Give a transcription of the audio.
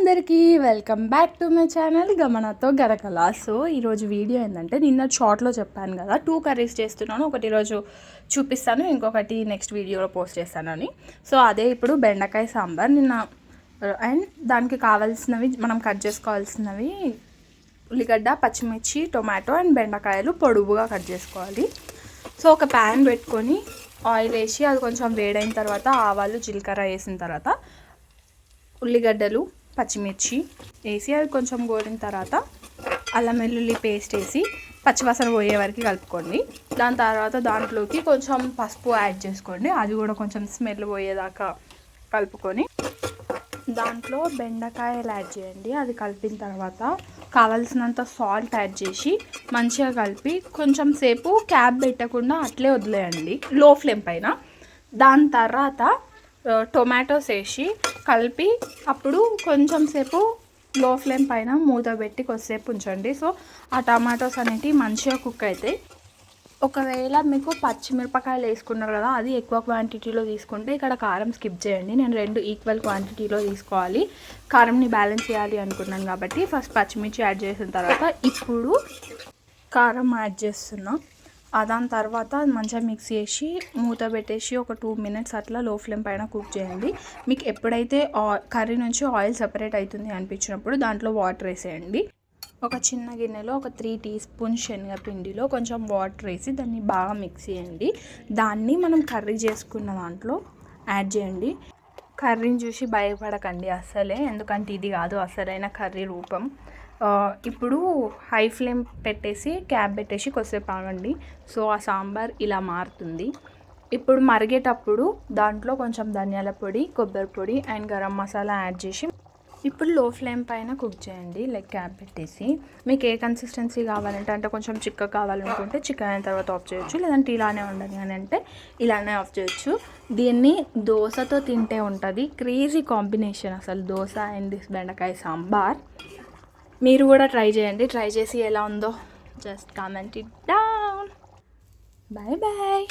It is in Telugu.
అందరికీ welcome back to my channel గమనతో గరకల. సో ఈరోజు వీడియో ఏంటంటే, నిన్న షార్ట్లో చెప్పాను కదా 2 కర్రీస్ చేస్తున్నాను. ఒకటి ఈరోజు చూపిస్తాను, ఇంకొకటి నెక్స్ట్ వీడియోలో పోస్ట్ చేస్తానని. సో అదే ఇప్పుడు బెండకాయ సాంబార్ నిన్న. అండ్ దానికి కావాల్సినవి మనం కట్ చేసుకోవాల్సినవి ఉల్లిగడ్డ, పచ్చిమిర్చి, టొమాటో అండ్ బెండకాయలు పొడుగుగా కట్ చేసుకోవాలి. సో ఒక ప్యాన్ పెట్టుకొని ఆయిల్ వేసి అది కొంచెం వేడైన తర్వాత ఆవాలు, జీలకర్ర వేసిన తర్వాత ఉల్లిగడ్డలు, పచ్చిమిర్చి వేసి అది కొంచెం గోలిన తర్వాత అల్లం వెల్లుల్లి పేస్ట్ వేసి పచ్చివాసన పోయే వరకు కలుపుకోండి. దాని తర్వాత దాంట్లోకి కొంచెం పసుపు యాడ్ చేసుకోండి. అది కూడా కొంచెం స్మెల్ పోయేదాకా కలుపుకొని దాంట్లో బెండకాయలు యాడ్ చేయండి. అది కలిపిన తర్వాత కావాల్సినంత సాల్ట్ యాడ్ చేసి మంచిగా కలిపి కొంచెం సేపు క్యాప్ పెట్టకుండా అట్లే వదిలేయండి లో ఫ్లేమ్ పైన. దాని తర్వాత టొమాటోస్ వేసి కలిపి అప్పుడు కొంచెం సేపు లో ఫ్లేమ్ పైన మూత పెట్టి కొద్దిసేపు ఉంచండి. సో ఆ టమాటోస్ అనేవి మంచిగా కుక్ అవుతాయి. ఒకవేళ మీకు పచ్చిమిరపకాయలు వేసుకున్నారు కదా, అది ఎక్కువ క్వాంటిటీలో తీసుకుంటే ఇక్కడ కారం స్కిప్ చేయండి. నేను 2 ఈక్వల్ క్వాంటిటీలో తీసుకోవాలి, కారంని బ్యాలెన్స్ చేయాలి అనుకున్నాను కాబట్టి ఫస్ట్ పచ్చిమిర్చి యాడ్ చేసిన తర్వాత ఇప్పుడు కారం యాడ్ చేస్తున్నా. దాని తర్వాత మంచిగా మిక్స్ చేసి మూత పెట్టేసి ఒక 2 మినిట్స్ అట్లా లో ఫ్లేమ్ పైన కుక్ చేయండి. మీకు ఎప్పుడైతే కర్రీ నుంచి ఆయిల్ సెపరేట్ అవుతుంది అనిపించినప్పుడు దాంట్లో వాటర్ వేసేయండి. ఒక చిన్న గిన్నెలో ఒక 3 టీ స్పూన్ శనగపిండిలో కొంచెం వాటర్ వేసి దాన్ని బాగా మిక్స్ చేయండి. దాన్ని మనం కర్రీ చేసుకున్న దాంట్లో యాడ్ చేయండి. కర్రీని చూసి భయపడకండి అస్సలే, ఎందుకంటే ఇది కాదు అసలైన కర్రీ రూపం. ఇప్పుడు హై ఫ్లేమ్ పెట్టేసి క్యాప్ పెట్టేసి కొద్దిసేపు ఆగండి. సో ఆ సాంబార్ ఇలా మారుతుంది. ఇప్పుడు మరిగేటప్పుడు దాంట్లో కొంచెం ధనియాల పొడి, కొబ్బరి పొడి అండ్ గరం మసాలా యాడ్ చేసి ఇప్పుడు లో ఫ్లేమ్ పైన కుక్ చేయండి, లైక్ క్యాప్ పెట్టేసి. మీకు ఏ కన్సిస్టెన్సీ కావాలంటే, అంటే కొంచెం చిక్కగా కావాలనుకుంటే చికెన్ అయిన తర్వాత ఆఫ్ చేయొచ్చు, లేదంటే ఇలానే ఉండాలి అని అంటే ఇలానే ఆఫ్ చేయొచ్చు. దీన్ని దోశతో తింటే ఉంటుంది క్రేజీ కాంబినేషన్ అసలు, దోశ అండ్ దిస్ బెండకాయ సాంబార్. మీరు కూడా ట్రై చేయండి. ట్రై చేసి ఎలా ఉందో just comment it down. Bye bye.